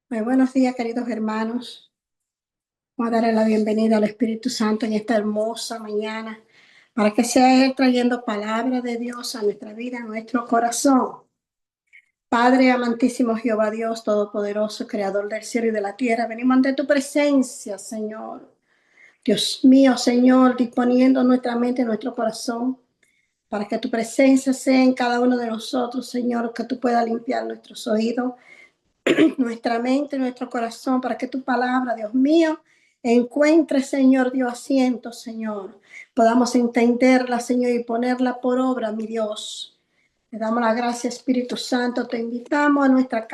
Muy buenos días, queridos hermanos. Vamos a darle la bienvenida al Espíritu Santo en esta hermosa mañana, para que sea Él trayendo palabra de Dios a nuestra vida, a nuestro corazón. Padre amantísimo Jehová Dios Todopoderoso, Creador del cielo y de la tierra, venimos ante tu presencia, Señor. Dios mío, Señor, disponiendo nuestra mente y nuestro corazón, para que tu presencia sea en cada uno de nosotros, Señor, que tú puedas limpiar nuestros oídos, nuestra mente, nuestro corazón, para que tu palabra, Dios mío, encuentre, Señor Dios, asiento, Señor. Podamos entenderla, Señor, y ponerla por obra, mi Dios. Te damos la gracia, Espíritu Santo. Te invitamos a nuestra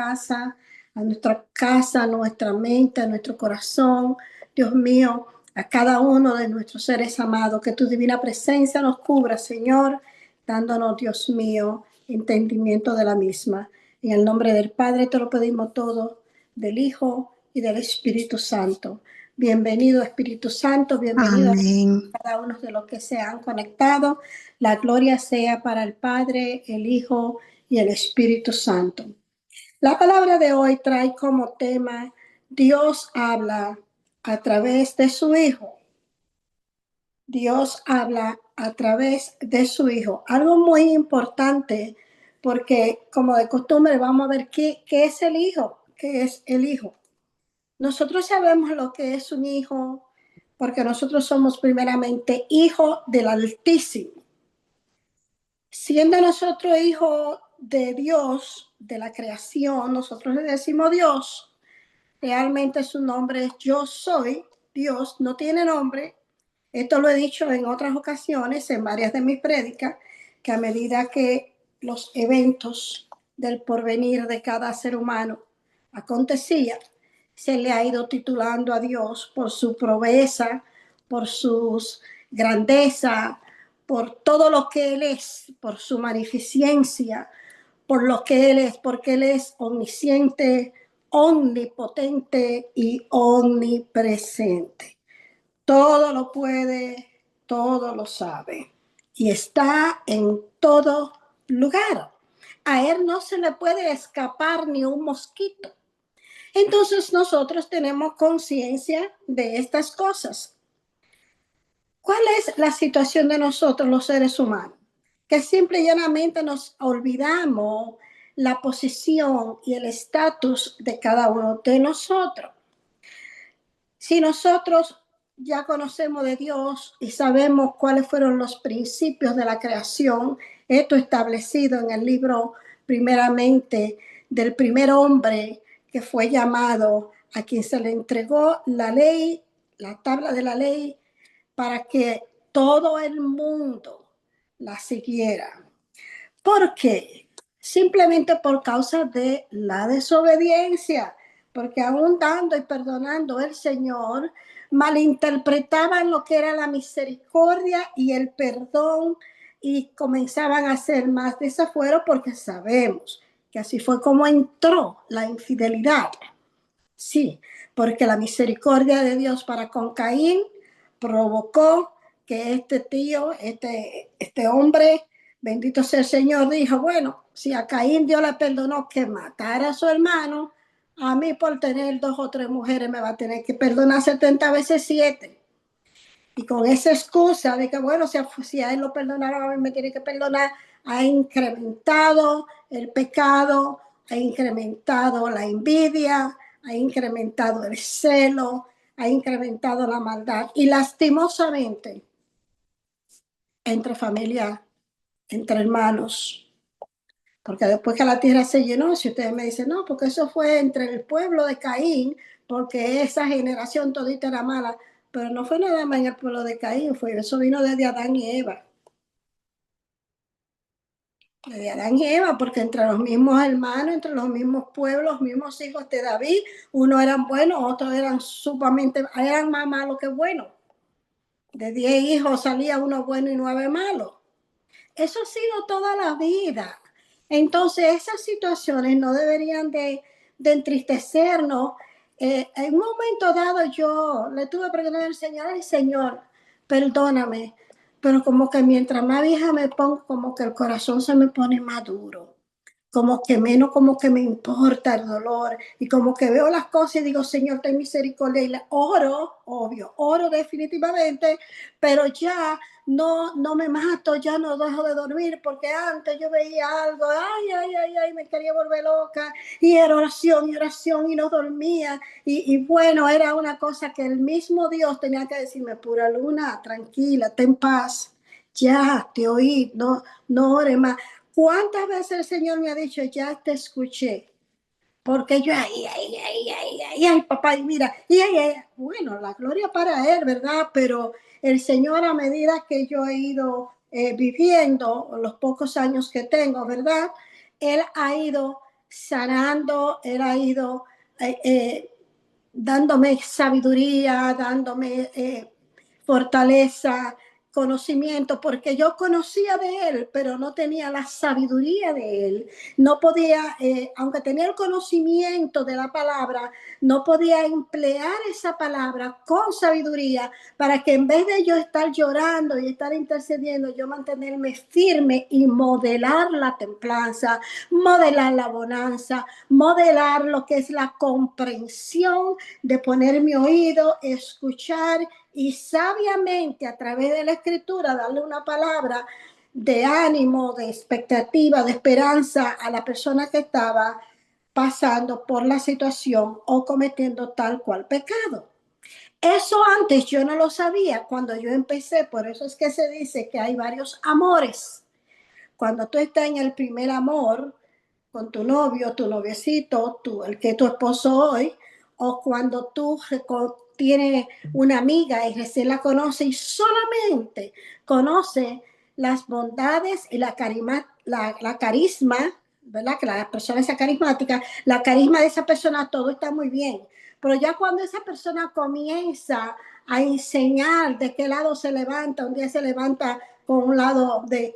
mente, a nuestro corazón, Dios mío, a cada uno de nuestros seres amados. Que tu divina presencia nos cubra, Señor, dándonos, Dios mío, entendimiento de la misma. En el nombre del Padre te lo pedimos todo, del Hijo y del Espíritu Santo. Bienvenido, Espíritu Santo, bienvenido Amén. a cada uno de los que se han conectado. La gloria sea para el Padre, el Hijo y el Espíritu Santo. La palabra de hoy trae como tema: Dios habla a través de su Hijo. Dios habla a través de su Hijo. Algo muy importante, porque como de costumbre vamos a ver qué es el Hijo. ¿Qué es el Hijo? Nosotros sabemos lo que es un hijo, porque nosotros somos primeramente hijos del Altísimo. Siendo nosotros hijos de Dios, de la creación, nosotros le decimos Dios. Realmente su nombre es Yo Soy. Dios no tiene nombre. Esto lo he dicho en otras ocasiones, en varias de mis prédicas, que a medida que los eventos del porvenir de cada ser humano acontecían, se le ha ido titulando a Dios por su proeza, por sus grandeza, por todo lo que Él es, por su magnificencia, por lo que Él es, porque Él es omnisciente, omnipotente y omnipresente. Todo lo puede, todo lo sabe y está en todo lugar. A Él no se le puede escapar ni un mosquito. Entonces nosotros tenemos conciencia de estas cosas. ¿Cuál es la situación de nosotros los seres humanos? Que simple y llanamente nos olvidamos la posición y el estatus de cada uno de nosotros. Si nosotros ya conocemos de Dios y sabemos cuáles fueron los principios de la creación, esto establecido en el libro primeramente del primer hombre que fue llamado, a quien se le entregó la ley, la tabla de la ley, para que todo el mundo la siguiera. ¿Por qué? Simplemente por causa de la desobediencia, porque aún dando y perdonando el Señor, malinterpretaban lo que era la misericordia y el perdón y comenzaban a hacer más desafuero, porque sabemos que así fue como entró la infidelidad. Sí, porque la misericordia de Dios para con Caín provocó que este tío, este hombre, bendito sea el Señor, dijo: bueno, si a Caín Dios le perdonó que matara a su hermano, a mí por tener 2 o 3 mujeres me va a tener que perdonar 70 veces 7. Y con esa excusa de que, bueno, si a él lo perdonaron, a mí me tiene que perdonar, ha incrementado el pecado, ha incrementado la envidia, ha incrementado el celo, ha incrementado la maldad. Y lastimosamente, entre familia, entre hermanos, porque después que la tierra se llenó, si ustedes me dicen, no, porque eso fue entre el pueblo de Caín, porque esa generación todita era mala, pero no fue nada más en el pueblo de Caín, eso vino desde Adán y Eva. Desde Adán y Eva, porque entre los mismos hermanos, entre los mismos pueblos, los mismos hijos de David, unos eran buenos, otros eran sumamente, eran más malos que buenos. De 10 hijos salía uno bueno y 9 malos. Eso ha sido toda la vida. Entonces, esas situaciones no deberían de entristecernos. En un momento dado yo le tuve que preguntar al Señor: ay, Señor, perdóname, pero como que mientras más vieja me pongo, como que el corazón se me pone más duro. como que menos como que me importa el dolor y como que veo las cosas y digo, Señor, ten misericordia y la oro, obvio, oro definitivamente, pero ya no me mato, ya no dejo de dormir porque antes yo veía algo, ay, me quería volver loca y era oración y no dormía y bueno, era una cosa que el mismo Dios tenía que decirme, pura luna, tranquila, ten paz, ya te oí, no ores más. ¿Cuántas veces el Señor me ha dicho, ya te escuché? Porque yo, papá, y mira, bueno, la gloria para Él, ¿verdad? Pero el Señor, a medida que yo he ido viviendo, los pocos años que tengo, ¿verdad? Él ha ido sanando, Él ha ido dándome sabiduría, dándome fortaleza, conocimiento, porque yo conocía de él, pero no tenía la sabiduría de él. No podía, aunque tenía el conocimiento de la palabra, no podía emplear esa palabra con sabiduría para que en vez de yo estar llorando y estar intercediendo, yo mantenerme firme y modelar la templanza, modelar la bonanza, modelar lo que es la comprensión de poner mi oído, escuchar y sabiamente a través de la escritura darle una palabra de ánimo, de expectativa, de esperanza a la persona que estaba pasando por la situación o cometiendo tal cual pecado. Eso antes yo no lo sabía cuando yo empecé, por eso es que se dice que hay varios amores. Cuando tú estás en el primer amor, con tu novio, tu noviecito, el que es tu esposo hoy, o cuando tú tienes una amiga y recién la conoces y solamente conoce las bondades y la carisma, ¿verdad? Que la persona sea carismática, la carisma de esa persona, todo está muy bien. Pero ya cuando esa persona comienza a enseñar de qué lado se levanta, un día se levanta con un lado de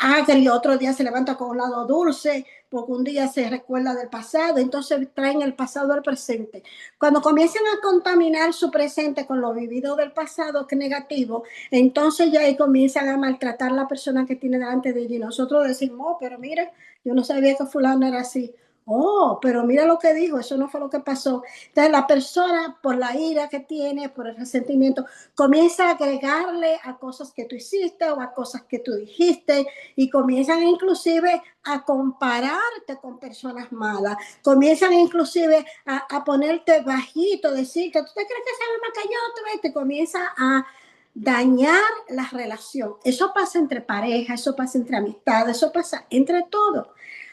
agrio, otro día se levanta con un lado dulce, porque un día se recuerda del pasado, entonces traen el pasado al presente. Cuando comienzan a contaminar su presente con lo vivido del pasado, que es negativo, entonces ya ahí comienzan a maltratar a la persona que tiene delante de ellos. Y nosotros decimos, oh, pero mire, yo no sabía que fulano era así. Oh, pero mira lo que dijo, eso no fue lo que pasó. Entonces la persona, por la ira que tiene, por el resentimiento, comienza a agregarle a cosas que tú hiciste o a cosas que tú dijiste y comienzan inclusive a compararte con personas malas, comienzan inclusive a ponerte bajito, decir que tú te crees que sabes más que yo, te comienza a dañar la relación. Eso pasa entre parejas, eso pasa entre amistades, eso pasa entre todos.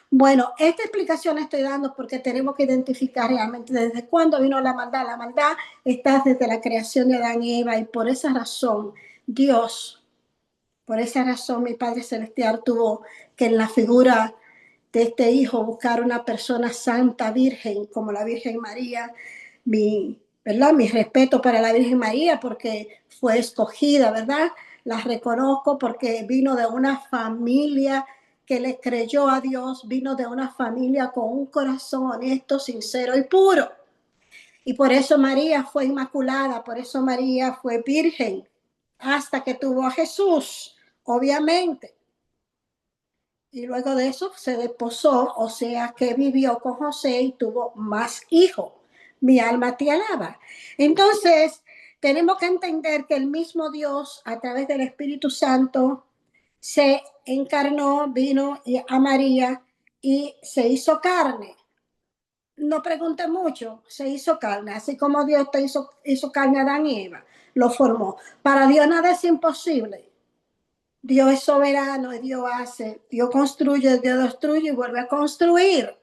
Bueno, esta explicación la estoy dando porque tenemos que identificar realmente desde cuándo vino la maldad. La maldad está desde la creación de Adán y Eva y por esa razón Dios, por esa razón mi Padre Celestial tuvo que en la figura de este hijo buscar una persona santa, virgen, como la Virgen María, ¿verdad? Mi respeto para la Virgen María porque fue escogida, ¿verdad? La reconozco porque vino de una familia que le creyó a Dios, vino de una familia con un corazón honesto, sincero y puro. Y por eso María fue inmaculada, por eso María fue virgen, hasta que tuvo a Jesús, obviamente. Y luego de eso se desposó, o sea que vivió con José y tuvo más hijos. Mi alma te alaba. Entonces, tenemos que entender que el mismo Dios, a través del Espíritu Santo, se encarnó, vino a María y se hizo carne. No pregunte mucho, se hizo carne, así como Dios hizo carne a Adán y Eva, lo formó. Para Dios nada es imposible. Dios es soberano, Dios hace, Dios construye, Dios destruye y vuelve a construir.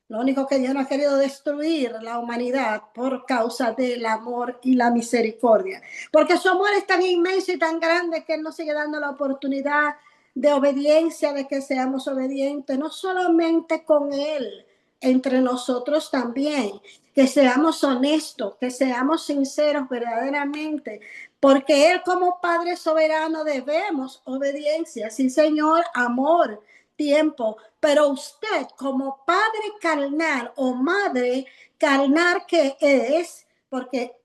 Lo único que Dios no ha querido destruir la humanidad por causa del amor y la misericordia. Porque su amor es tan inmenso y tan grande que Él nos sigue dando la oportunidad de obediencia, de que seamos obedientes, no solamente con Él, entre nosotros también, que seamos honestos, que seamos sinceros verdaderamente, porque Él como Padre soberano debemos obediencia, sí Señor, amor, tiempo, pero usted como padre carnal o madre carnal que es, porque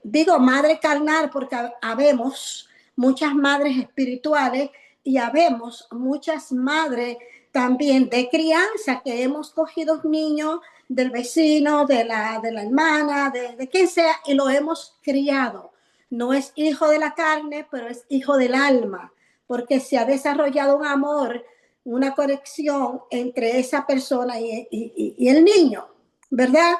digo madre carnal porque habemos muchas madres espirituales y habemos muchas madres también de crianza que hemos cogido niños del vecino, de la hermana, de quien sea, y lo hemos criado. No es hijo de la carne, pero es hijo del alma, porque se ha desarrollado un amor, una conexión entre esa persona y el niño, ¿verdad?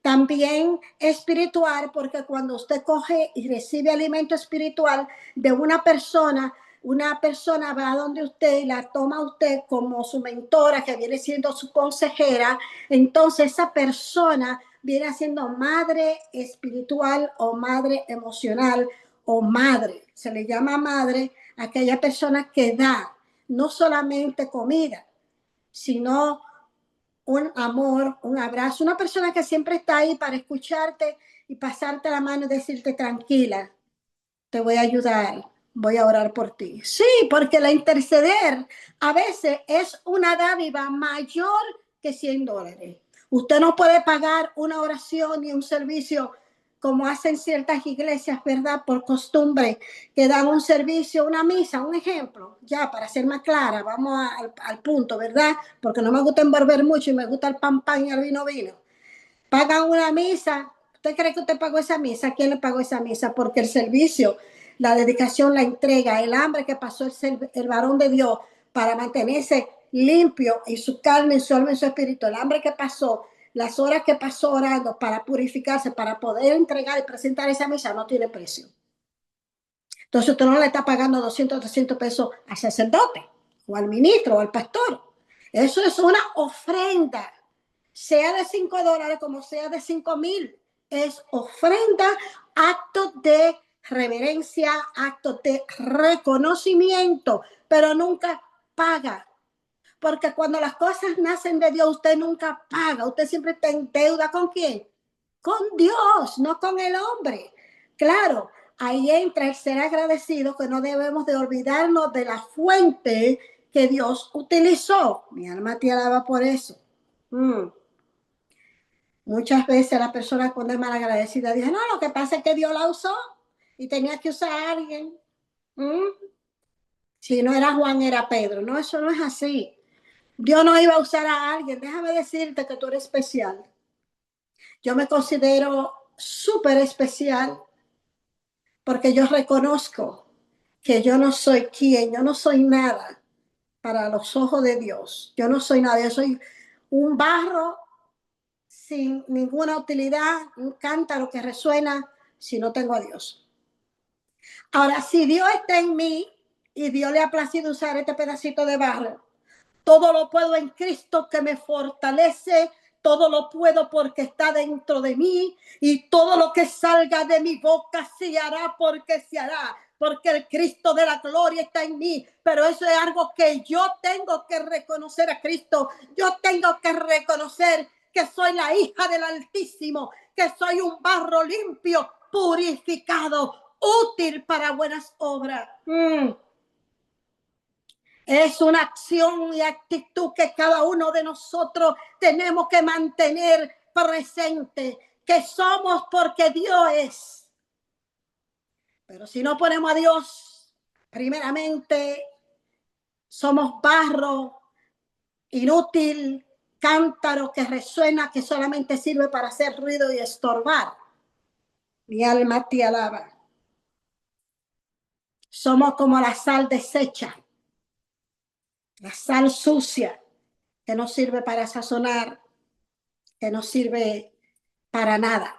También espiritual, porque cuando usted coge y recibe alimento espiritual de una persona va a donde usted y la toma a usted como su mentora, que viene siendo su consejera, entonces esa persona viene siendo madre espiritual o madre emocional o madre. Se le llama madre a aquella persona que da no solamente comida, sino un amor, un abrazo, una persona que siempre está ahí para escucharte y pasarte la mano y decirte tranquila, te voy a ayudar, voy a orar por ti. Sí, porque la interceder a veces es una dádiva mayor que $100. Usted no puede pagar una oración ni un servicio como hacen ciertas iglesias, ¿verdad? Por costumbre, que dan un servicio, una misa, un ejemplo, ya para ser más clara, vamos al punto, ¿verdad? Porque no me gusta envolver mucho y me gusta el pan y el vino. Pagan una misa. ¿Usted cree que usted pagó esa misa? ¿Quién le pagó esa misa? Porque el servicio, la dedicación, la entrega, el hambre que pasó el varón de Dios para mantenerse limpio y su carne, y su alma y su espíritu, el hambre que pasó, las horas que pasó orando para purificarse, para poder entregar y presentar esa misa, no tiene precio. Entonces usted no le está pagando 200, 300 pesos al sacerdote o al ministro o al pastor. Eso es una ofrenda, sea de $5 como sea de 5,000. Es ofrenda, acto de reverencia, acto de reconocimiento, pero nunca paga. Porque cuando las cosas nacen de Dios, usted nunca paga. Usted siempre está en deuda. ¿Con quién? Con Dios, no con el hombre. Claro, ahí entra el ser agradecido, que no debemos de olvidarnos de la fuente que Dios utilizó. Mi alma te alaba por eso. Muchas veces la persona cuando es malagradecida dice, no, lo que pasa es que Dios la usó y tenía que usar a alguien. Si no era Juan, era Pedro. No, eso no es así. Dios no iba a usar a alguien. Déjame decirte que tú eres especial. Yo me considero súper especial porque yo reconozco que yo no soy quien, yo no soy nada para los ojos de Dios. Yo no soy nada, yo soy un barro sin ninguna utilidad, un cántaro que resuena si no tengo a Dios. Ahora, si Dios está en mí y Dios le ha placido usar este pedacito de barro, todo lo puedo en Cristo que me fortalece, todo lo puedo porque está dentro de mí y todo lo que salga de mi boca se hará porque se hará, porque el Cristo de la gloria está en mí. Pero eso es algo que yo tengo que reconocer a Cristo. Yo tengo que reconocer que soy la hija del Altísimo, que soy un barro limpio, purificado, útil para buenas obras. Es una acción y actitud que cada uno de nosotros tenemos que mantener presente, que somos porque Dios es. Pero si no ponemos a Dios, primeramente somos barro inútil, cántaro que resuena, que solamente sirve para hacer ruido y estorbar. Mi alma te alaba. Somos como la sal deshecha, la sal sucia, que no sirve para sazonar, que no sirve para nada.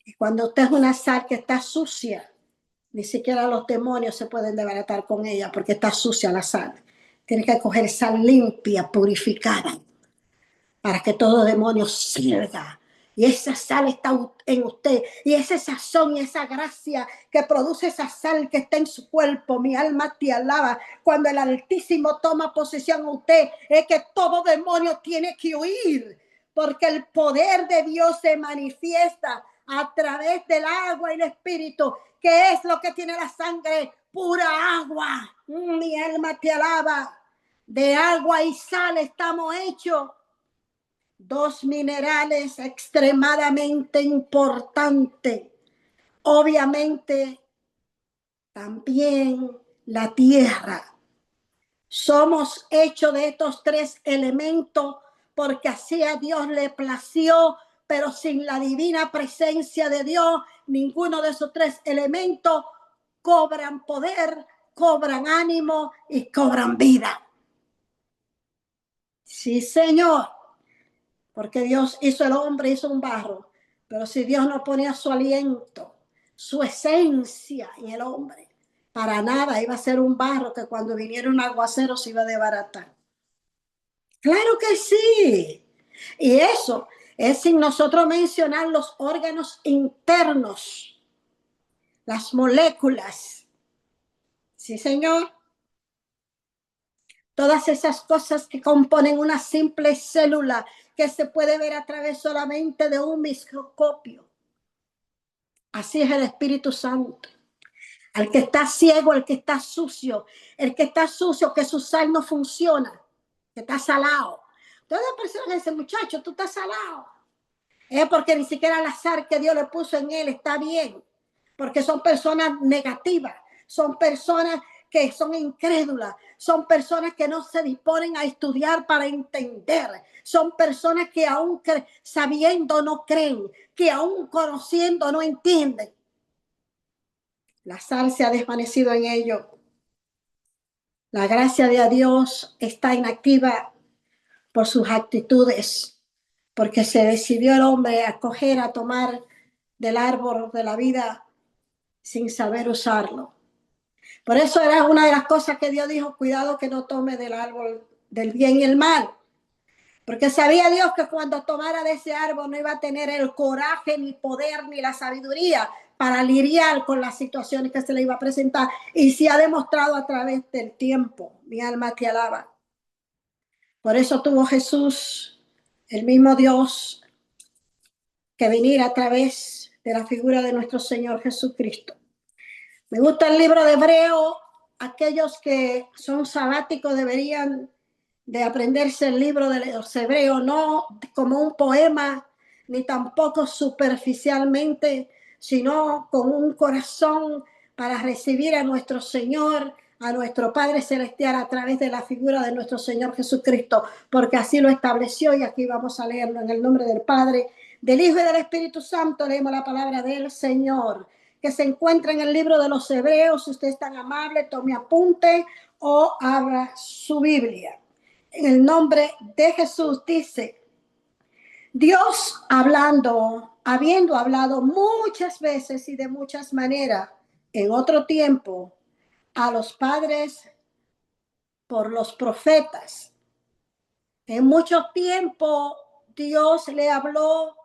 Y cuando usted es una sal que está sucia, ni siquiera los demonios se pueden desbaratar con ella porque está sucia la sal. Tiene que coger sal limpia, purificada, para que todo demonio salga. Y esa sal está en usted. Y ese sazón y esa gracia que produce esa sal que está en su cuerpo. Mi alma te alaba. Cuando el Altísimo toma posesión en usted, es que todo demonio tiene que huir. Porque el poder de Dios se manifiesta a través del agua y el espíritu, que es lo que tiene la sangre, pura agua. Mi alma te alaba. De agua y sal estamos hechos. Dos minerales extremadamente importantes. Obviamente, también la tierra. Somos hechos de estos tres elementos porque así a Dios le plació, pero sin la divina presencia de Dios, ninguno de esos tres elementos cobran poder, cobran ánimo y cobran vida. Sí, Señor, porque Dios hizo el hombre, hizo un barro, pero si Dios no ponía su aliento, su esencia en el hombre, para nada iba a ser un barro que cuando viniera un aguacero se iba a desbaratar. Claro que sí. Y eso es sin nosotros mencionar los órganos internos, las moléculas. Sí, Señor. Todas esas cosas que componen una simple célula que se puede ver a través solamente de un microscopio. Así es el Espíritu Santo. Al que está ciego, el que está sucio, que su sal no funciona, que está salado. Todas las personas dicen, muchacho, tú estás salado. Es porque ni siquiera la sal que Dios le puso en él está bien. Porque son personas negativas, son personas que son incrédulas, son personas que no se disponen a estudiar para entender, son personas que aún sabiendo no creen, que aún conociendo no entienden. La sal se ha desvanecido en ellos. La gracia de Dios está inactiva por sus actitudes, porque se decidió el hombre a coger, a tomar del árbol de la vida sin saber usarlo. Por eso era una de las cosas que Dios dijo, cuidado que no tome del árbol del bien y el mal. Porque sabía Dios que cuando tomara de ese árbol no iba a tener el coraje, ni poder, ni la sabiduría para lidiar con las situaciones que se le iba a presentar. Y se ha demostrado a través del tiempo. Mi alma te alaba. Por eso tuvo Jesús, el mismo Dios, que venir a través de la figura de nuestro Señor Jesucristo. Me gusta el libro de Hebreo. Aquellos que son sabáticos deberían de aprenderse el libro de los Hebreos, no como un poema, ni tampoco superficialmente, sino con un corazón para recibir a nuestro Señor, a nuestro Padre Celestial a través de la figura de nuestro Señor Jesucristo, porque así lo estableció y aquí vamos a leerlo en el nombre del Padre, del Hijo y del Espíritu Santo. Leemos la palabra del Señor, que se encuentra en el libro de los Hebreos. Si usted es tan amable, tome apunte o abra su Biblia. En el nombre de Jesús dice, Dios hablando, habiendo hablado muchas veces y de muchas maneras en otro tiempo a los padres por los profetas. En mucho tiempo Dios le habló.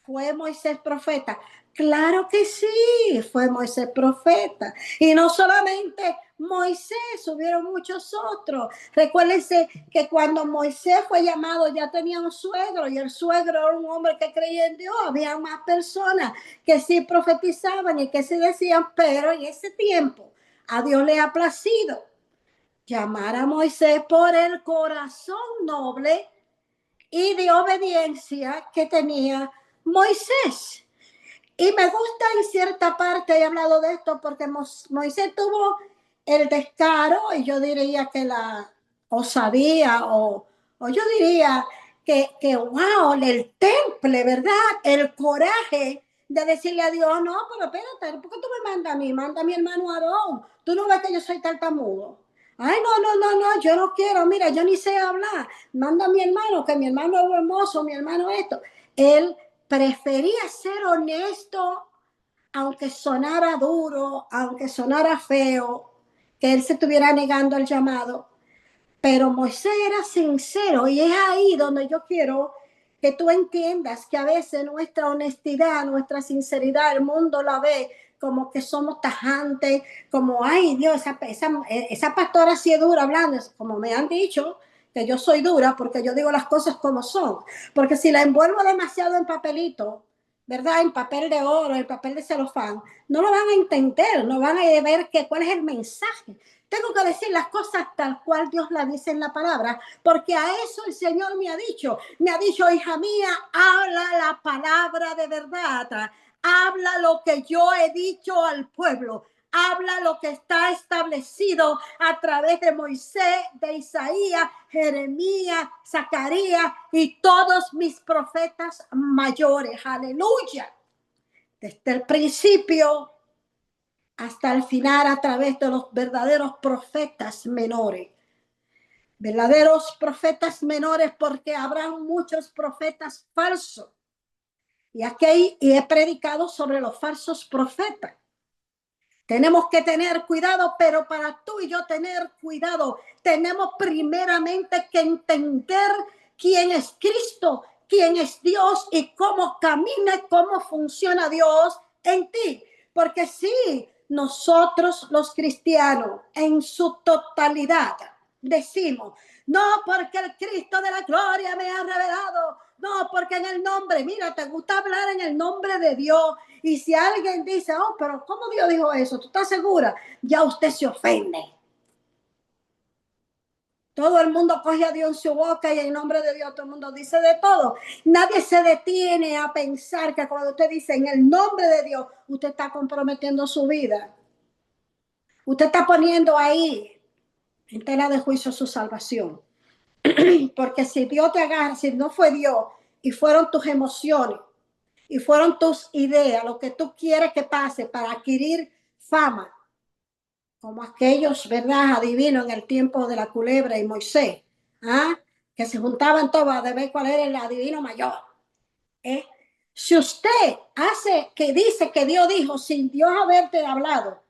¿Fue Moisés profeta? Claro que sí, fue Moisés profeta. Y no solamente Moisés, hubieron muchos otros. Recuérdense que cuando Moisés fue llamado ya tenía un suegro y el suegro era un hombre que creía en Dios. Había más personas que sí profetizaban y que sí decían, pero en ese tiempo a Dios le ha placido llamar a Moisés por el corazón noble y de obediencia que tenía Moisés. Y me gusta en cierta parte, he hablado de esto, porque Moisés tuvo el descaro, y yo diría que la osadía, o yo diría que wow, el temple, ¿verdad? El coraje de decirle a Dios, no, pero espérate, ¿por qué tú me mandas a mí? Manda a mi hermano Aarón. Tú no ves que yo soy tartamudo. Ay, no, yo no quiero, mira, yo ni sé hablar. Manda a mi hermano, que mi hermano es hermoso, mi hermano esto. Él prefería ser honesto, aunque sonara duro, aunque sonara feo, que él se estuviera negando al llamado. Pero Moisés era sincero y es ahí donde yo quiero que tú entiendas que a veces nuestra honestidad, nuestra sinceridad, el mundo la ve como que somos tajantes, como, ay Dios, esa pastora sí es dura hablando, como me han dicho, que yo soy dura porque yo digo las cosas como son. Porque si la envuelvo demasiado en papelito, ¿verdad? En papel de oro, en papel de celofán, no lo van a entender, no van a ver cuál es el mensaje. Tengo que decir las cosas tal cual Dios las dice en la palabra, porque a eso el Señor me ha dicho, hija mía, habla la palabra de verdad, habla lo que yo he dicho al pueblo, habla lo que está establecido a través de Moisés, de Isaías, Jeremías, Zacarías y todos mis profetas mayores. Aleluya. Desde el principio hasta el final a través de los verdaderos profetas menores. Verdaderos profetas menores porque habrán muchos profetas falsos. Y aquí he predicado sobre los falsos profetas. Tenemos que tener cuidado, pero para tú y yo tener cuidado, tenemos primeramente que entender quién es Cristo, quién es Dios y cómo camina, cómo funciona Dios en ti. Porque si nosotros los cristianos en su totalidad decimos, no porque el Cristo de la gloria me ha revelado, no porque en el nombre, mira, te gusta hablar en el nombre de Dios. Y si alguien dice, oh, pero ¿cómo Dios dijo eso? ¿Tú estás segura? Ya usted se ofende. Todo el mundo coge a Dios en su boca y en nombre de Dios todo el mundo dice de todo. Nadie se detiene a pensar que cuando usted dice en el nombre de Dios, usted está comprometiendo su vida. Usted está poniendo ahí en tela de juicio su salvación. Porque si Dios te agarra, si no fue Dios y fueron tus emociones y fueron tus ideas, lo que tú quieres que pase para adquirir fama, como aquellos, ¿verdad? Adivinos en el tiempo de la culebra y Moisés, ¿ah? Que se juntaban todos a ver cuál era el adivino mayor. ¿Eh? Si usted hace que dice que Dios dijo sin Dios haberte hablado,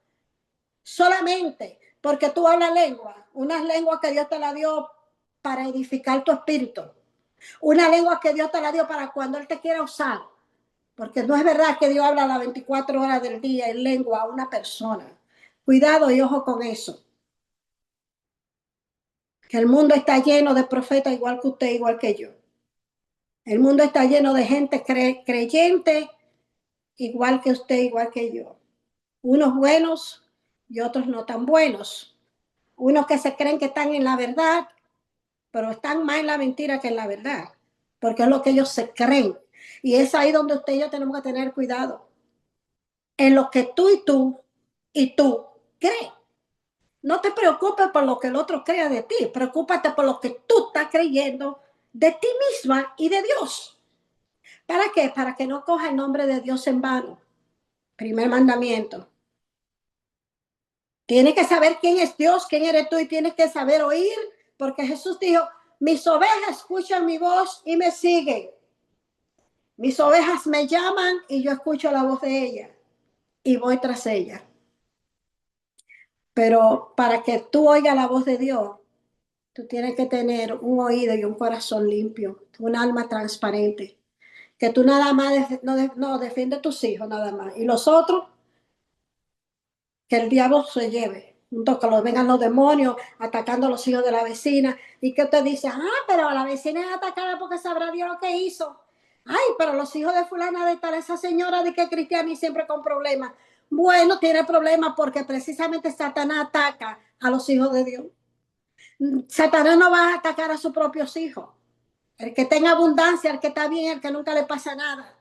solamente porque tú hablas lengua, unas lenguas que Dios te la dio para edificar tu espíritu, una lengua que Dios te la dio para cuando Él te quiera usar, porque no es verdad que Dios habla las 24 horas del día en lengua a una persona. Cuidado y ojo con eso. Que el mundo está lleno de profetas igual que usted, igual que yo. El mundo está lleno de gente creyente igual que usted, igual que yo. Unos buenos y otros no tan buenos. Unos que se creen que están en la verdad, pero están más en la mentira que en la verdad, porque es lo que ellos se creen. Y es ahí donde usted y yo tenemos que tener cuidado. En lo que tú crees. No te preocupes por lo que el otro crea de ti, preocúpate por lo que tú estás creyendo de ti misma y de Dios. ¿Para qué? Para que no coja el nombre de Dios en vano. Primer mandamiento. Tienes que saber quién es Dios, quién eres tú y tienes que saber oír, porque Jesús dijo, mis ovejas escuchan mi voz y me siguen. Mis ovejas me llaman y yo escucho la voz de ellas y voy tras ellas. Pero para que tú oigas la voz de Dios, tú tienes que tener un oído y un corazón limpio, un alma transparente. Que tú nada más no defiende a tus hijos, nada más. Y los otros, que el diablo se lleve. Junto que los vengan los demonios atacando a los hijos de la vecina. Y que usted dice, pero la vecina es atacada porque sabrá Dios lo que hizo. Ay, pero los hijos de fulana de tal, esa señora de que es cristiana y siempre con problemas. Bueno, tiene problemas porque precisamente Satanás ataca a los hijos de Dios. Satanás no va a atacar a sus propios hijos. El que tenga abundancia, el que está bien, el que nunca le pasa nada.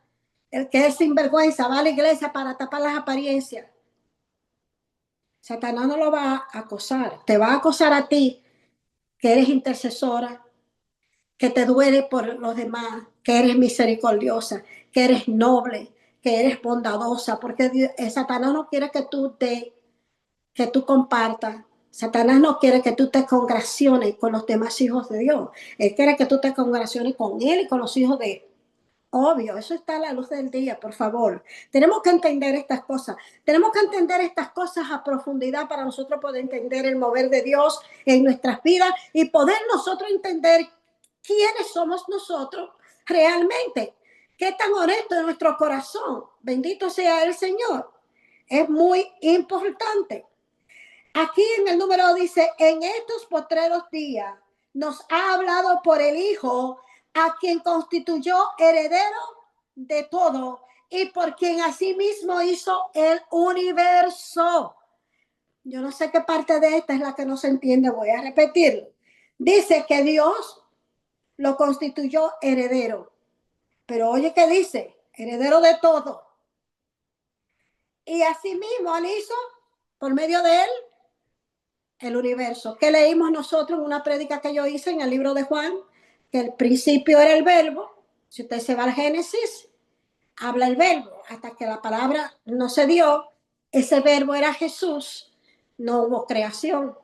El que es sinvergüenza va a la iglesia para tapar las apariencias. Satanás no lo va a acosar. Te va a acosar a ti, que eres intercesora, que te duele por los demás, que eres misericordiosa, que eres noble, que eres bondadosa, porque Satanás no quiere que tú compartas. Satanás no quiere que tú te congraciones con los demás hijos de Dios. Él quiere que tú te congraciones con él y con los hijos de él. Obvio, eso está a la luz del día, por favor. Tenemos que entender estas cosas. Tenemos que entender estas cosas a profundidad para nosotros poder entender el mover de Dios en nuestras vidas y poder nosotros entender quiénes somos nosotros realmente. Qué tan honesto es nuestro corazón. Bendito sea el Señor. Es muy importante. Aquí en el número dice, en estos postreros días nos ha hablado por el Hijo, a quien constituyó heredero de todo y por quien asimismo hizo el universo. Yo no sé qué parte de esta es la que no se entiende, voy a repetirlo. Dice que Dios lo constituyó heredero, pero oye qué dice, heredero de todo. Y asimismo él hizo Por medio de él, el universo. ¿Qué leímos nosotros en una prédica que yo hice en el libro de Juan? Que el principio era el verbo. Si usted se va al Génesis, habla el verbo. Hasta que la palabra no se dio, ese verbo era Jesús, no hubo creación.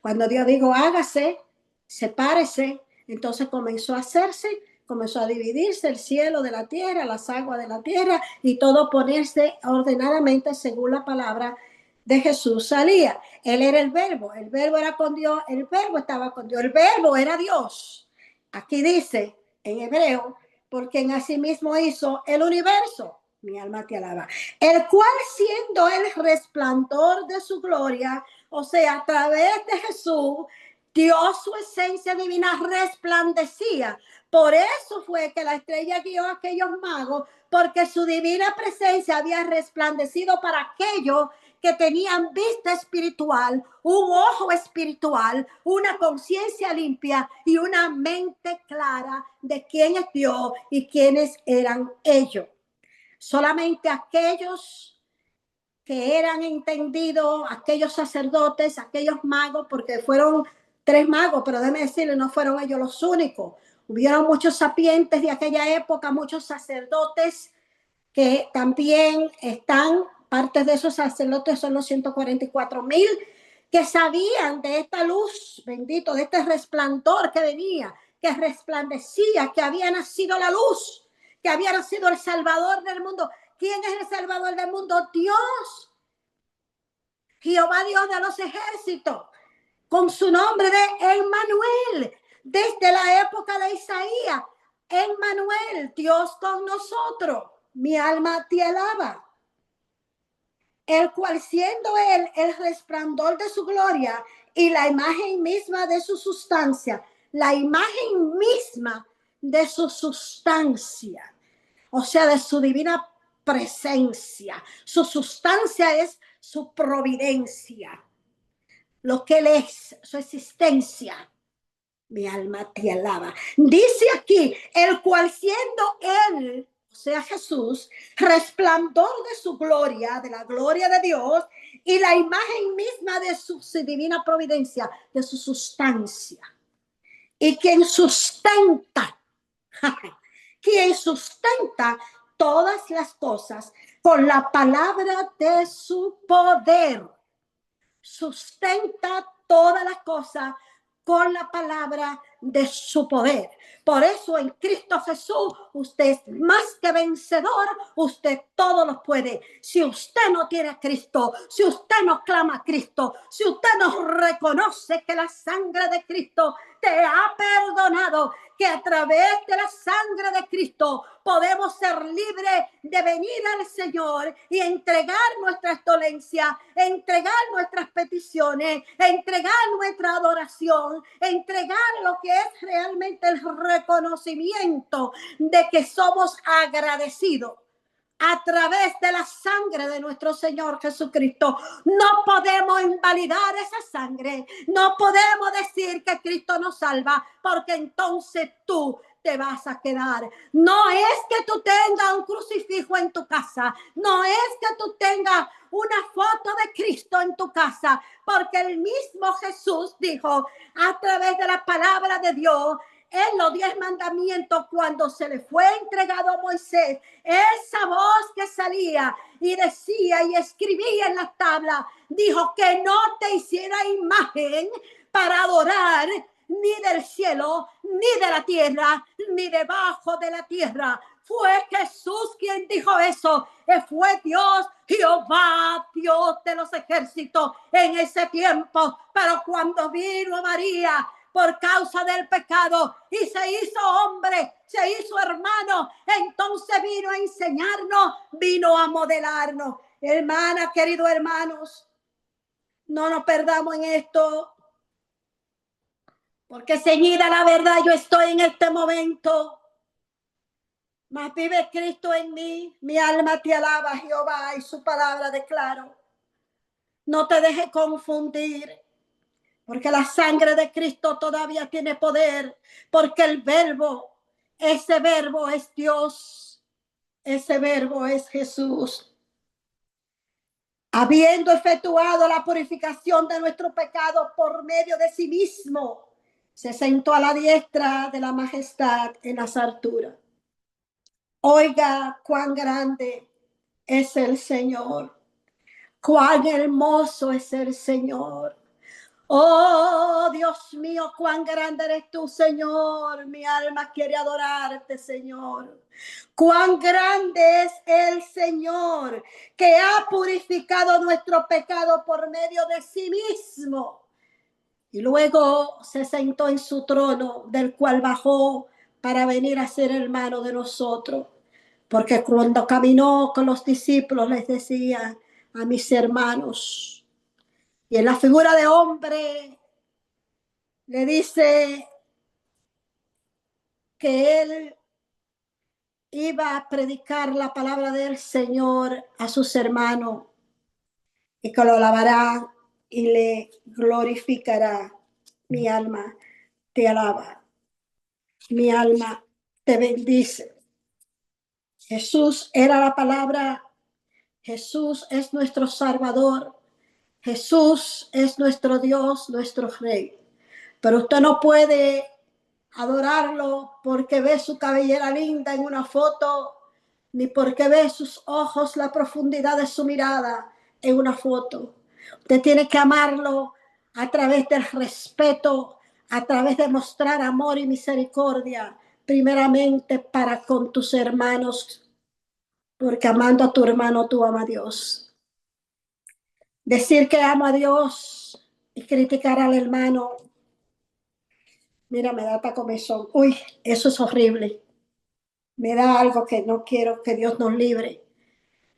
Cuando Dios dijo, hágase, sepárese, entonces comenzó a hacerse, comenzó a dividirse el cielo de la tierra, las aguas de la tierra, y todo ponerse ordenadamente según la palabra de Jesús salía. Él era el verbo era con Dios, el verbo estaba con Dios, el verbo era Dios. Aquí dice en hebreo, porque en asimismo hizo el universo, mi alma te alaba, el cual siendo el resplandor de su gloria, o sea, a través de Jesús, Dios, su esencia divina, resplandecía. Por eso fue que la estrella guió a aquellos magos, porque su divina presencia había resplandecido para aquellos que tenían vista espiritual, un ojo espiritual, una conciencia limpia y una mente clara de quién es Dios y quiénes eran ellos. Solamente aquellos que eran entendidos, aquellos sacerdotes, aquellos magos, porque fueron 3 magos, pero déjeme decirle, no fueron ellos los únicos. Hubieron muchos sapientes de aquella época, muchos sacerdotes que también están, partes de esos sacerdotes son los 144,000 que sabían de esta luz, bendito, de este resplandor que venía, que resplandecía, que había nacido la luz, que había nacido el Salvador del mundo. ¿Quién es el Salvador del mundo? Dios, Jehová Dios de los ejércitos, con su nombre de Emmanuel, desde la época de Isaías. Emmanuel, Dios con nosotros, mi alma te alaba. El cual siendo él el resplandor de su gloria y la imagen misma de su sustancia, la imagen misma de su sustancia, o sea, de su divina presencia. Su sustancia es su providencia, lo que él es, su existencia. Mi alma te alaba. Dice aquí, el cual siendo él, o sea Jesús, resplandor de su gloria, de la gloria de Dios, y la imagen misma de su divina providencia, de su sustancia. Y quien sustenta, quien sustenta todas las cosas con la palabra de su poder. Sustenta todas las cosas con la palabra de su poder. Por eso en Cristo Jesús usted es más que vencedor, usted todo lo puede. Si usted no tiene a Cristo, si usted no clama a Cristo, si usted no reconoce que la sangre de Cristo te ha perdonado, que a través de la sangre de Cristo podemos ser libres de venir al Señor y entregar nuestras dolencias, entregar nuestras peticiones, entregar nuestra adoración, entregar lo que es realmente el reconocimiento de que somos agradecidos. A través de la sangre de nuestro Señor Jesucristo. No podemos invalidar esa sangre. No podemos decir que Cristo nos salva, porque entonces tú te vas a quedar. No es que tú tengas un crucifijo en tu casa. No es que tú tengas una foto de Cristo en tu casa, porque el mismo Jesús dijo a través de la palabra de Dios, en los 10 mandamientos, cuando se le fue entregado a Moisés, esa voz que salía y decía y escribía en la tabla, dijo que no te hiciera imagen para adorar ni del cielo, ni de la tierra, ni debajo de la tierra. Fue Jesús quien dijo eso. Fue Dios, Jehová, Dios de los ejércitos en ese tiempo. Pero cuando vino María, por causa del pecado y se hizo hombre, se hizo hermano, entonces vino a enseñarnos, vino a modelarnos. Hermana, queridos hermanos, no nos perdamos en esto, porque ceñida la verdad yo estoy en este momento, mas vive Cristo en mí, mi alma te alaba, Jehová, y su palabra declaro. No te dejes confundir, porque la sangre de Cristo todavía tiene poder, porque el verbo, ese verbo es Dios, ese verbo es Jesús. habiendo efectuado la purificación de nuestro pecado por medio de sí mismo, se sentó a la diestra de la majestad en las alturas. Oiga, cuán grande es el Señor, cuán hermoso es el Señor. Oh, Dios mío, cuán grande eres tú, Señor. Mi alma quiere adorarte, Señor. Cuán grande es el Señor, que ha purificado nuestro pecado por medio de sí mismo. Y luego se sentó en su trono, del cual bajó para venir a ser hermano de nosotros. Porque cuando caminó con los discípulos les decía a mis hermanos, y en la figura de hombre le dice que él iba a predicar la palabra del Señor a sus hermanos y que lo alabará y le glorificará. Mi alma te alaba, mi alma te bendice. Jesús era la palabra, Jesús es nuestro Salvador, Jesús es nuestro Dios, nuestro Rey. Pero usted no puede adorarlo porque ve su cabellera linda en una foto, ni porque ve sus ojos, la profundidad de su mirada en una foto. Usted tiene que amarlo a través del respeto, a través de mostrar amor y misericordia, primeramente para con tus hermanos, porque amando a tu hermano tú amas a Dios. Decir que amo a Dios y criticar al hermano, mira, me da hasta comezón. Uy, eso es horrible. Me da algo que no quiero que Dios nos libre.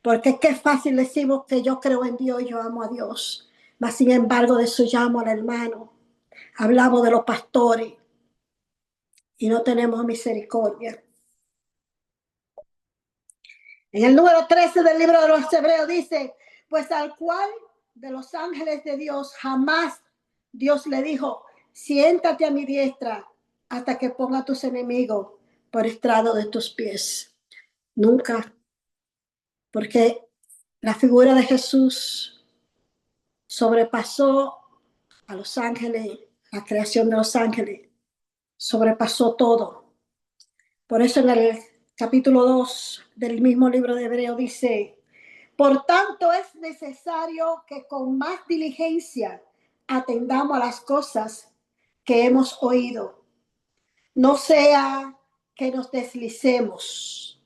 Porque es que es fácil decimos que yo creo en Dios y yo amo a Dios. Mas sin embargo, de eso llamo al hermano. Hablamos de los pastores y no tenemos misericordia. En el número 13 del libro de los Hebreos dice, pues al cual de los ángeles de Dios jamás Dios le dijo, siéntate a mi diestra hasta que ponga a tus enemigos por estrado de tus pies. Nunca, porque la figura de Jesús sobrepasó a los ángeles, la creación de los ángeles, sobrepasó todo. Por eso en el capítulo 2 del mismo libro de Hebreo dice, por tanto es necesario que con más diligencia atendamos a las cosas que hemos oído, no sea que nos deslicemos.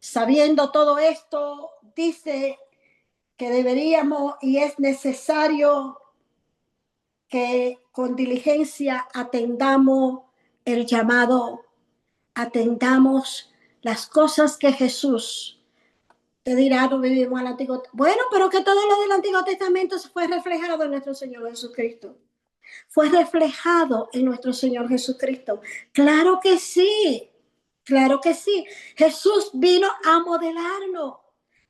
Sabiendo todo esto, dice que deberíamos y es necesario que con diligencia atendamos el llamado, atendamos las cosas que Jesús te dirá, no vivimos al Antiguo. Bueno, pero que todo lo del Antiguo Testamento fue reflejado en nuestro Señor Jesucristo. Fue reflejado en nuestro Señor Jesucristo. Claro que sí, claro que sí. Jesús vino a modelarlo.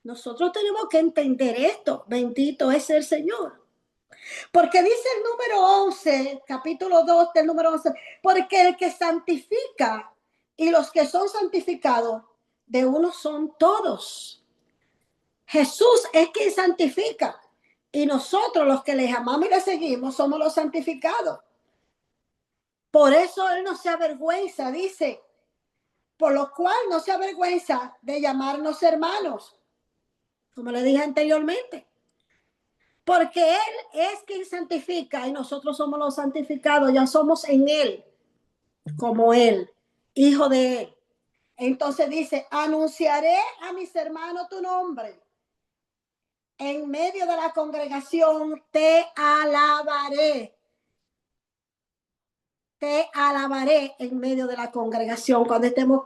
Nosotros tenemos que entender esto. Bendito es el Señor. Porque dice el número 11, capítulo 2 del número 11, porque el que santifica y los que son santificados, de uno son todos. Jesús es quien santifica y nosotros los que le amamos y le seguimos somos los santificados. Por eso él no se avergüenza, dice, por lo cual no se avergüenza de llamarnos hermanos, como le dije anteriormente. Porque él es quien santifica y nosotros somos los santificados, ya somos en él, como él, hijo de él. Entonces dice, anunciaré a mis hermanos tu nombre. En medio de la congregación te alabaré. Te alabaré en medio de la congregación cuando estemos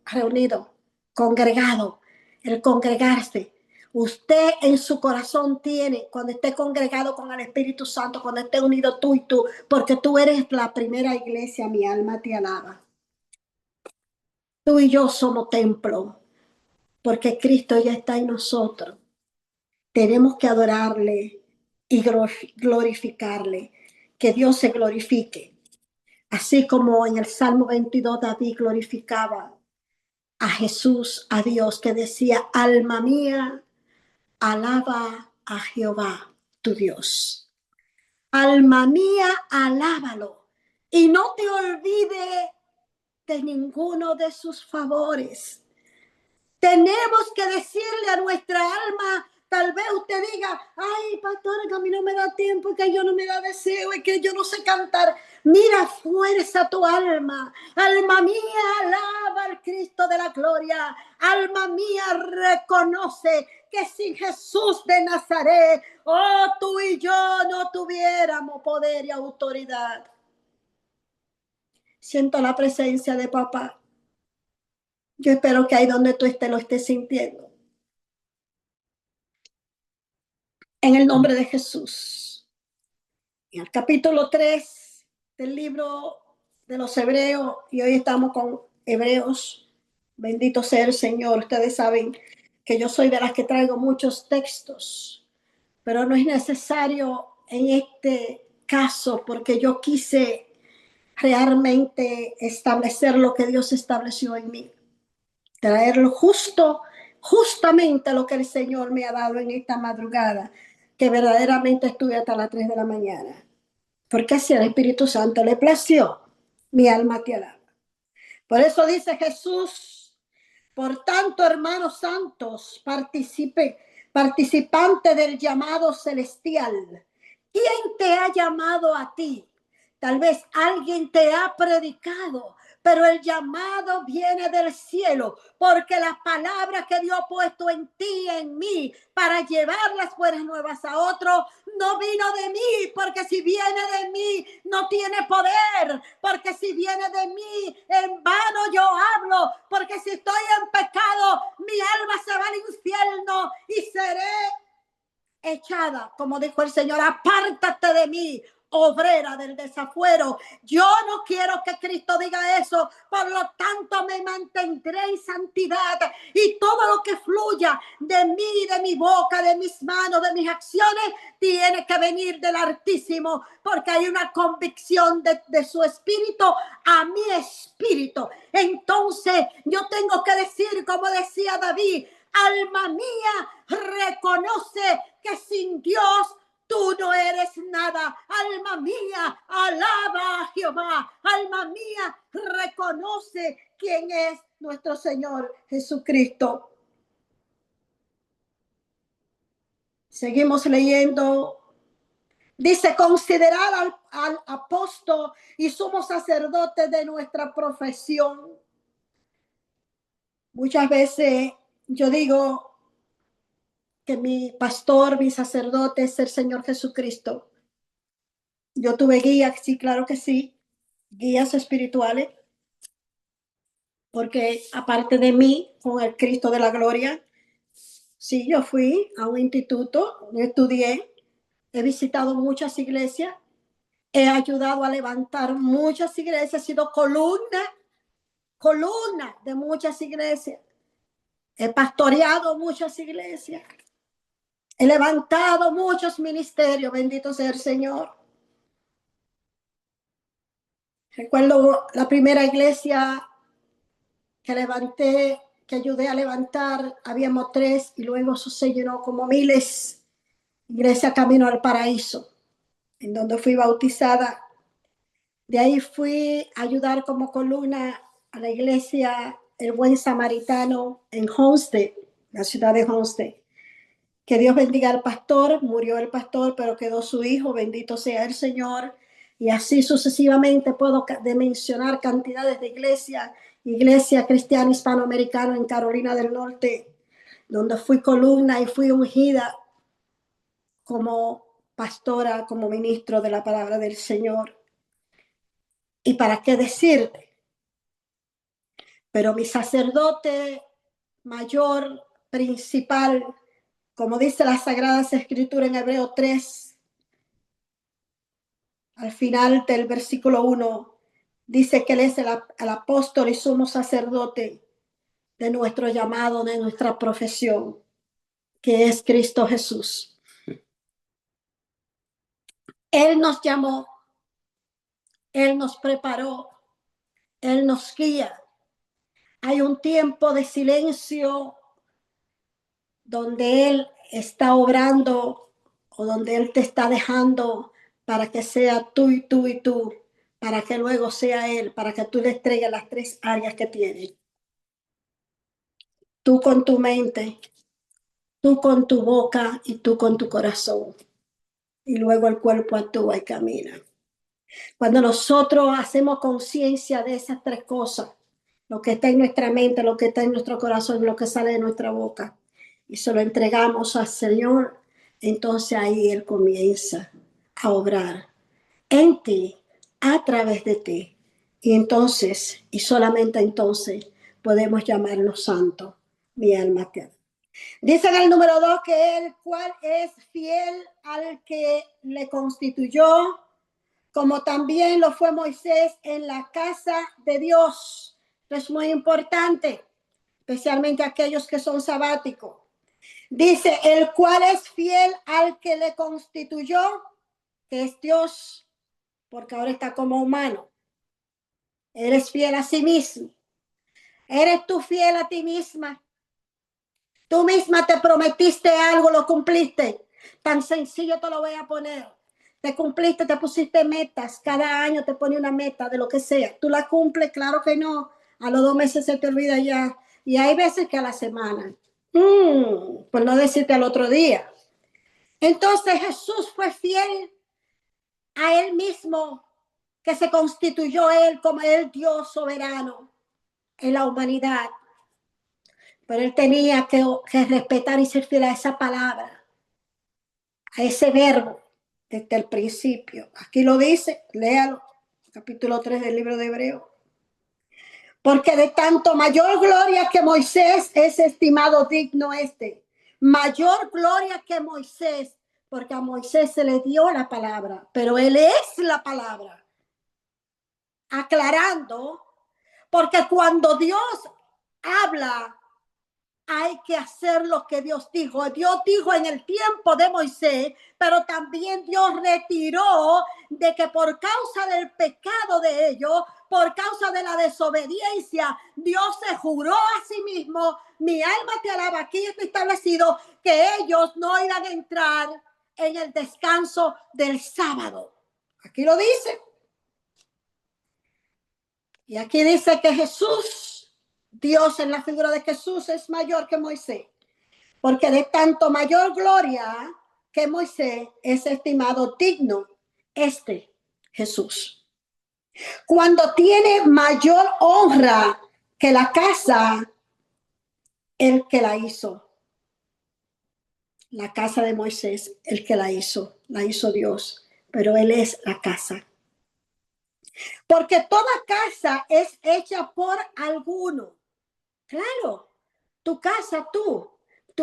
reunidos, congregados, el congregarse. Usted en su corazón tiene, cuando esté congregado con el Espíritu Santo, cuando esté unido tú y tú, porque tú eres la primera iglesia, mi alma te alaba. Tú y yo somos templo, porque Cristo ya está en nosotros. Tenemos que adorarle y glorificarle, que Dios se glorifique. Así como en el Salmo 22 David glorificaba a Jesús, a Dios, que decía, alma mía, alaba a Jehová, tu Dios. Alma mía, alábalo. Y no te olvides de ninguno de sus favores. Tenemos que decirle a nuestra alma, tal vez usted diga, ay, pastora, que a mí no me da tiempo, que yo no me da deseo, y que yo no sé cantar. Mira, fuerza tu alma. Alma mía, alaba al Cristo de la gloria. Alma mía, reconoce que sin Jesús de Nazaret, oh, tú y yo no tuviéramos poder y autoridad. Siento la presencia de papá. Yo espero que ahí donde tú estés lo estés sintiendo. En el nombre de Jesús. En el capítulo 3 del libro de los Hebreos, y hoy estamos con Hebreos. Bendito sea el Señor. Ustedes saben que yo soy de las que traigo muchos textos, pero no es necesario en este caso porque yo quise realmente establecer lo que Dios estableció en mí. Traerlo justamente lo que el Señor me ha dado en esta madrugada, que verdaderamente estuve hasta las 3 de la mañana. Porque así el Espíritu Santo le plació, mi alma te alaba. Por eso dice Jesús, por tanto, hermanos santos, participante del llamado celestial. ¿Quién te ha llamado a ti? Tal vez alguien te ha predicado, pero el llamado viene del cielo, porque la palabra que Dios ha puesto en ti y en mí para llevar las buenas nuevas a otro, no vino de mí, porque si viene de mí, no tiene poder, porque si viene de mí, en vano yo hablo, porque si estoy en pecado, mi alma se va al infierno y seré echada, como dijo el Señor, apártate de mí, obrera del desafuero. Yo no quiero que Cristo diga eso, por lo tanto me mantendré en santidad y todo lo que fluya de mí, de mi boca, de mis manos, de mis acciones, tiene que venir del Altísimo, porque hay una convicción de su espíritu a mi espíritu. Entonces yo tengo que decir, como decía David, alma mía, reconoce que sin Dios tú no eres nada. Alma mía, alaba a Jehová. Alma mía, reconoce quién es nuestro Señor Jesucristo. Seguimos leyendo. Dice, considerar al apóstol y sumo sacerdote de nuestra profesión. Muchas veces yo digo que mi pastor, mi sacerdote es el Señor Jesucristo. Yo tuve guías, sí, claro que sí, guías espirituales, porque aparte de mí, con el Cristo de la gloria, sí, yo fui a un instituto, estudié, he visitado muchas iglesias, he ayudado a levantar muchas iglesias, he sido columna de muchas iglesias, he pastoreado muchas iglesias, he levantado muchos ministerios, bendito sea el Señor. Recuerdo la primera iglesia que levanté, que ayudé a levantar, habíamos 3 y luego eso se llenó como miles. Iglesia Camino al Paraíso, en donde fui bautizada. De ahí fui a ayudar como columna a la iglesia El Buen Samaritano en Homestead, la ciudad de Homestead. Que Dios bendiga al pastor, murió el pastor, pero quedó su hijo, bendito sea el Señor. Y así sucesivamente puedo mencionar cantidades de iglesias, iglesia cristiana hispanoamericana en Carolina del Norte, donde fui columna y fui ungida como pastora, como ministro de la palabra del Señor. ¿Y para qué decirte? Pero mi sacerdote mayor, principal, como dice las Sagradas Escrituras en Hebreo 3, al final del versículo 1, dice que él es el apóstol y sumo sacerdote de nuestro llamado, de nuestra profesión, que es Cristo Jesús. Él nos llamó, Él nos preparó, Él nos guía. Hay un tiempo de silencio donde Él está obrando o donde Él te está dejando para que sea tú y tú y tú, para que luego sea Él, para que tú le entregues las tres áreas que tienes. Tú con tu mente, tú con tu boca y tú con tu corazón. Y luego el cuerpo actúa y camina. Cuando nosotros hacemos conciencia de esas tres cosas, lo que está en nuestra mente, lo que está en nuestro corazón, lo que sale de nuestra boca, y se lo entregamos al Señor, entonces ahí Él comienza a obrar en ti, a través de ti. Y entonces, y solamente entonces, podemos llamarnos santos. Mi alma te adora. Dice en el número 2 que el cual es fiel al que le constituyó, como también lo fue Moisés en la casa de Dios. Es muy importante, especialmente aquellos que son sabáticos. Dice, el cual es fiel al que le constituyó, que es Dios, porque ahora está como humano. Eres fiel a sí mismo. Eres tú fiel a ti misma. Tú misma te prometiste algo, lo cumpliste. Tan sencillo te lo voy a poner. Te cumpliste, te pusiste metas. Cada año te pone una meta de lo que sea. ¿Tú la cumples? Claro que no. A los 2 meses se te olvida ya. Y hay veces que a la semana. Por no decirte al otro día. Entonces Jesús fue fiel a Él mismo, que se constituyó Él como el Dios soberano en la humanidad. Pero Él tenía que respetar y ser fiel a esa palabra, a ese verbo desde el principio. Aquí lo dice, léalo, capítulo 3 del libro de Hebreo. Porque de tanto mayor gloria que Moisés es estimado digno este. Mayor gloria que Moisés, porque a Moisés se le dio la palabra, pero él es la palabra. Aclarando, porque cuando Dios habla, hay que hacer lo que Dios dijo. Dios dijo en el tiempo de Moisés, pero también Dios retiró de que por causa del pecado de ellos, por causa de la desobediencia, Dios se juró a sí mismo, mi alma te alaba, aquí está establecido que ellos no iban a entrar en el descanso del sábado. Aquí lo dice. Y aquí dice que Jesús, Dios en la figura de Jesús es mayor que Moisés. Porque de tanto mayor gloria que Moisés es estimado digno Jesús. Cuando tiene mayor honra que la casa, el que la hizo. La casa de Moisés, el que la hizo Dios, pero Él es la casa. Porque toda casa es hecha por alguno. Claro, tu casa, tú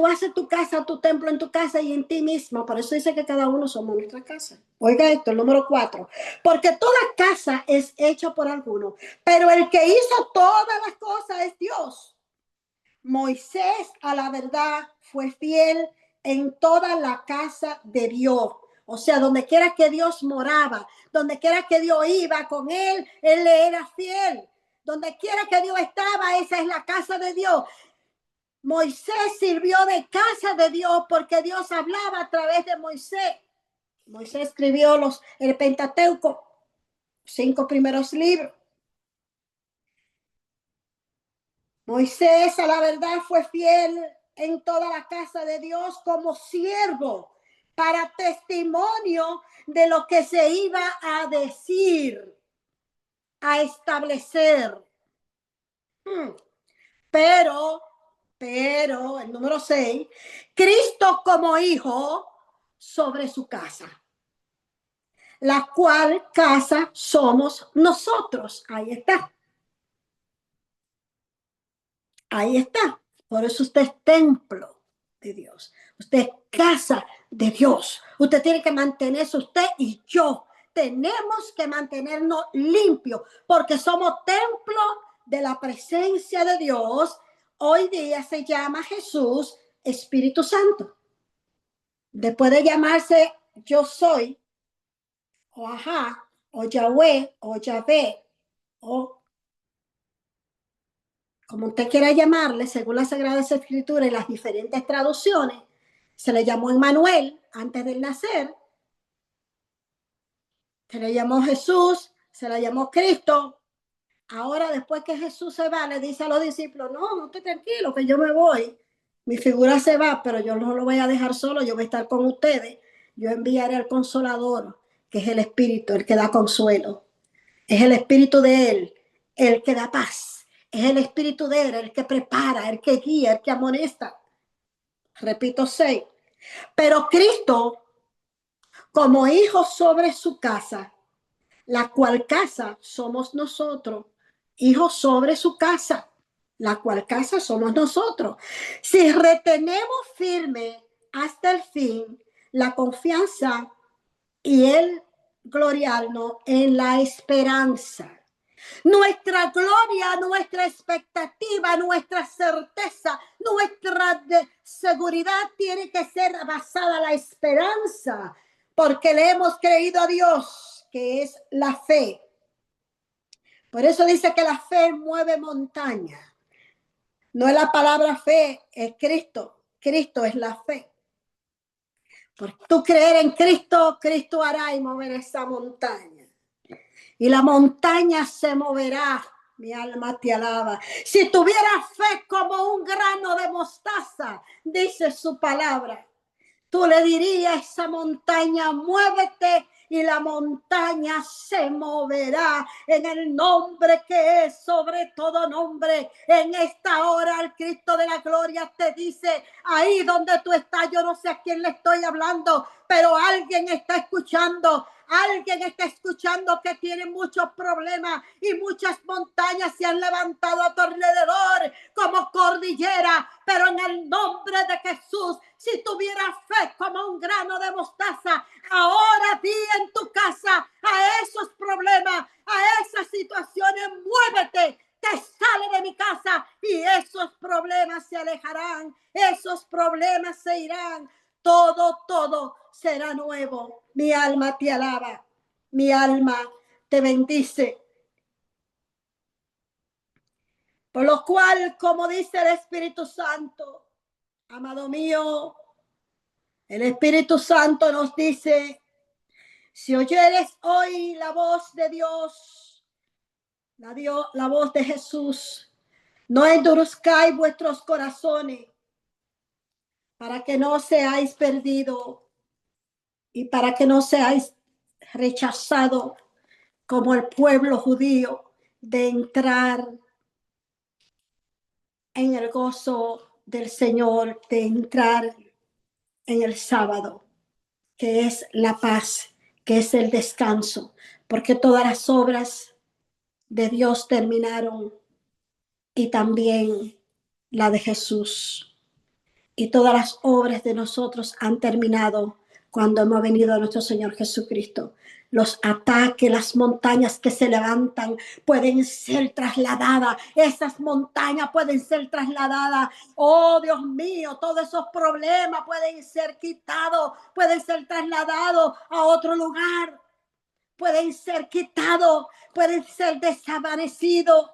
haces tu casa, tu templo en tu casa y en ti mismo. Por eso dice que cada uno somos nuestra casa. Oiga esto, el número 4. Porque toda casa es hecha por alguno, pero el que hizo todas las cosas es Dios. Moisés, a la verdad, fue fiel en toda la casa de Dios. O sea, donde quiera que Dios moraba, donde quiera que Dios iba con él, él le era fiel. Donde quiera que Dios estaba, esa es la casa de Dios. Moisés sirvió de casa de Dios porque Dios hablaba a través de Moisés. Moisés escribió el Pentateuco, 5 primeros libros. Moisés, a la verdad, fue fiel en toda la casa de Dios como siervo para testimonio de lo que se iba a decir, a establecer. Pero, el número 6, Cristo como hijo sobre su casa, la cual casa somos nosotros. Ahí está. Ahí está. Por eso usted es templo de Dios. Usted es casa de Dios. Usted tiene que mantenerse, usted y yo. Tenemos que mantenernos limpios porque somos templo de la presencia de Dios. Hoy día se llama Jesús Espíritu Santo. Después de llamarse yo soy, o ajá, o Yahweh, o Yahvé, o como usted quiera llamarle, según la Sagrada Escritura y las diferentes traducciones, se le llamó Emmanuel antes del nacer, se le llamó Jesús, se le llamó Cristo. Ahora, después que Jesús se va, le dice a los discípulos, no, no esté tranquilo, que yo me voy. Mi figura se va, pero yo no lo voy a dejar solo, yo voy a estar con ustedes. Yo enviaré al Consolador, que es el Espíritu, el que da consuelo. Es el Espíritu de Él, el que da paz. Es el Espíritu de Él, el que prepara, el que guía, el que amonesta. Repito, 6. Pero Cristo, como hijo sobre su casa, la cual casa somos nosotros, hijos sobre su casa, la cual casa somos nosotros. Si retenemos firme hasta el fin la confianza y el gloriarnos en la esperanza. Nuestra gloria, nuestra expectativa, nuestra certeza, nuestra seguridad tiene que ser basada en la esperanza, porque le hemos creído a Dios, que es la fe. Por eso dice que la fe mueve montaña. No es la palabra fe, es Cristo. Cristo es la fe. Por tú creer en Cristo, Cristo hará y mover esa montaña. Y la montaña se moverá. Mi alma te alaba. Si tuviera fe como un grano de mostaza, dice su palabra, tú le dirías a esa montaña, muévete, y la montaña se moverá en el nombre que es sobre todo nombre. En esta hora el Cristo de la gloria te dice, ahí donde tú estás, yo no sé a quién le estoy hablando, pero alguien está escuchando. Alguien está escuchando que tiene muchos problemas y muchas montañas se han levantado a tu alrededor como cordillera, pero en el nombre de Jesús, si tuvieras fe como un grano de mostaza, ahora di en tu casa a esos problemas, a esas situaciones, muévete, te sale de mi casa y esos problemas se alejarán, esos problemas se irán. Todo será nuevo. Mi alma te alaba, mi alma te bendice. Por lo cual, como dice el Espíritu Santo, amado mío, el Espíritu Santo nos dice, si oyeres hoy la voz de Dios, la voz de Jesús, no endurezcáis vuestros corazones, para que no seáis perdidos y para que no seáis rechazados como el pueblo judío, de entrar en el gozo del Señor, de entrar en el sábado, que es la paz, que es el descanso, porque todas las obras de Dios terminaron y también la de Jesús. Y todas las obras de nosotros han terminado cuando hemos venido a nuestro Señor Jesucristo. Los ataques, las montañas que se levantan pueden ser trasladadas. Esas montañas pueden ser trasladadas. Oh, Dios mío, todos esos problemas pueden ser quitados, pueden ser trasladados a otro lugar. Pueden ser quitados, pueden ser desaparecidos.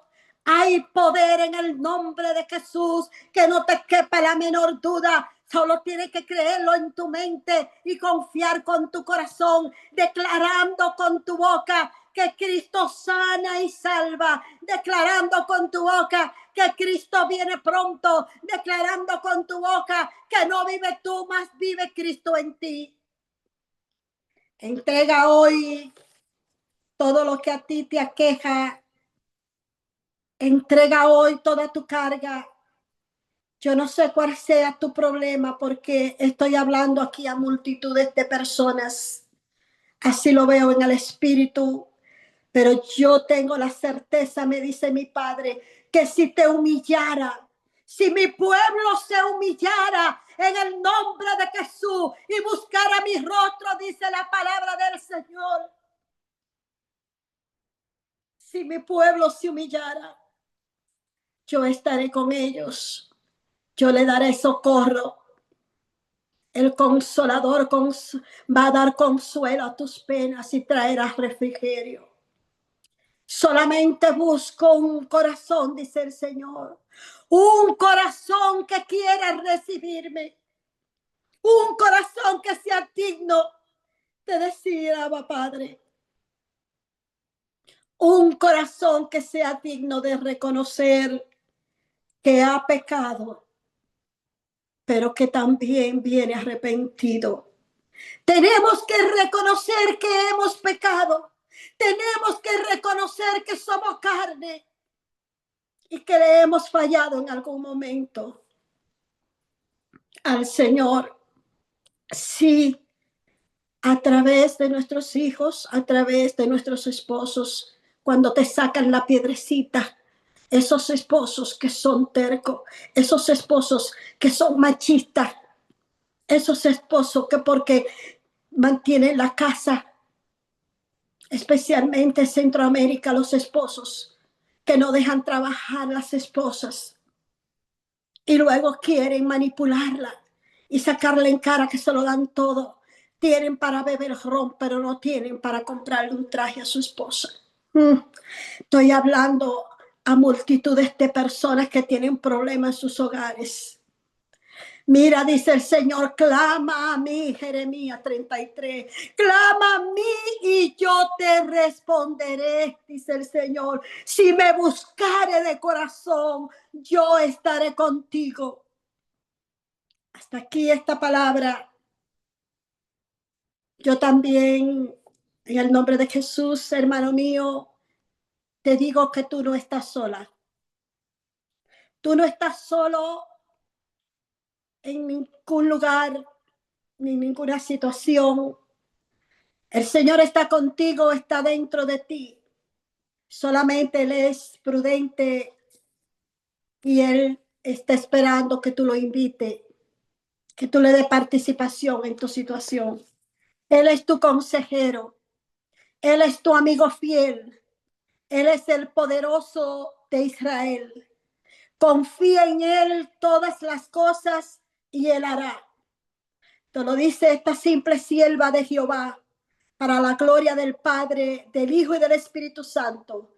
Hay poder en el nombre de Jesús, que no te quepa la menor duda. Solo tienes que creerlo en tu mente y confiar con tu corazón, declarando con tu boca que Cristo sana y salva, declarando con tu boca que Cristo viene pronto, declarando con tu boca que no vive tú, más vive Cristo en ti. Entrega hoy todo lo que a ti te aqueja. Entrega hoy toda tu carga. Yo no sé cuál sea tu problema, porque estoy hablando aquí a multitudes de personas. Así lo veo en el espíritu. Pero yo tengo la certeza, me dice mi Padre, que si te humillara, si mi pueblo se humillara en el nombre de Jesús y buscara mi rostro, dice la palabra del Señor. Si mi pueblo se humillara, yo estaré con ellos. Yo le daré socorro. El Consolador va a dar consuelo a tus penas y traerás refrigerio. Solamente busco un corazón, dice el Señor. Un corazón que quiera recibirme. Un corazón que sea digno de decir, Abba, Padre. Un corazón que sea digno de reconocer que ha pecado, pero que también viene arrepentido. Tenemos que reconocer que hemos pecado. Tenemos que reconocer que somos carne y que le hemos fallado en algún momento al Señor. Sí, a través de nuestros hijos, a través de nuestros esposos, cuando te sacan la piedrecita, esos esposos que son tercos, esos esposos que son machistas, esos esposos que porque mantienen la casa, especialmente en Centroamérica, los esposos que no dejan trabajar las esposas y luego quieren manipularla y sacarle en cara que se lo dan todo. Tienen para beber ron, pero no tienen para comprarle un traje a su esposa. Estoy hablando a multitudes de personas que tienen problemas en sus hogares. Mira, dice el Señor, clama a mí, Jeremías 33, clama a mí y yo te responderé, dice el Señor. Si me buscare de corazón, yo estaré contigo. Hasta aquí esta palabra. Yo también, en el nombre de Jesús, hermano mío, te digo que tú no estás sola. Tú no estás solo en ningún lugar, ni ninguna situación. El Señor está contigo, está dentro de ti. Solamente Él es prudente y Él está esperando que tú lo invites, que tú le des participación en tu situación. Él es tu consejero. Él es tu amigo fiel. Él es el poderoso de Israel. Confía en Él todas las cosas y Él hará. Te lo dice esta simple sierva de Jehová, para la gloria del Padre, del Hijo y del Espíritu Santo.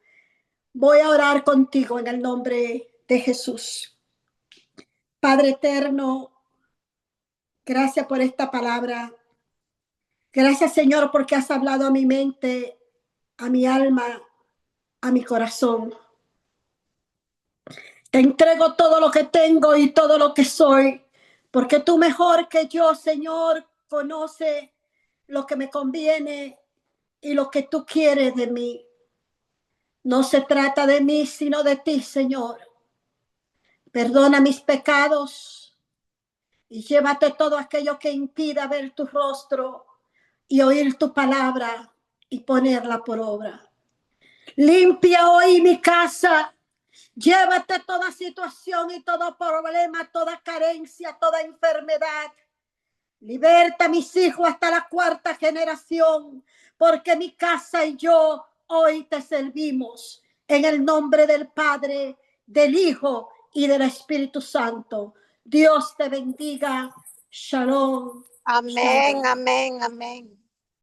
Voy a orar contigo en el nombre de Jesús. Padre eterno, gracias por esta palabra. Gracias, Señor, porque has hablado a mi mente, a mi alma, a mi corazón. Te entrego todo lo que tengo y todo lo que soy, porque tú mejor que yo, Señor, conoces lo que me conviene y lo que tú quieres de mí. No se trata de mí, sino de ti, Señor. Perdona mis pecados y llévate todo aquello que impida ver tu rostro y oír tu palabra y ponerla por obra. Limpia hoy mi casa. Llévate toda situación y todo problema, toda carencia, toda enfermedad. Liberta a mis hijos hasta la 4ª generación, porque mi casa y yo hoy te servimos. En el nombre del Padre, del Hijo y del Espíritu Santo. Dios te bendiga. Shalom. Amén, Shalom. amén, amén.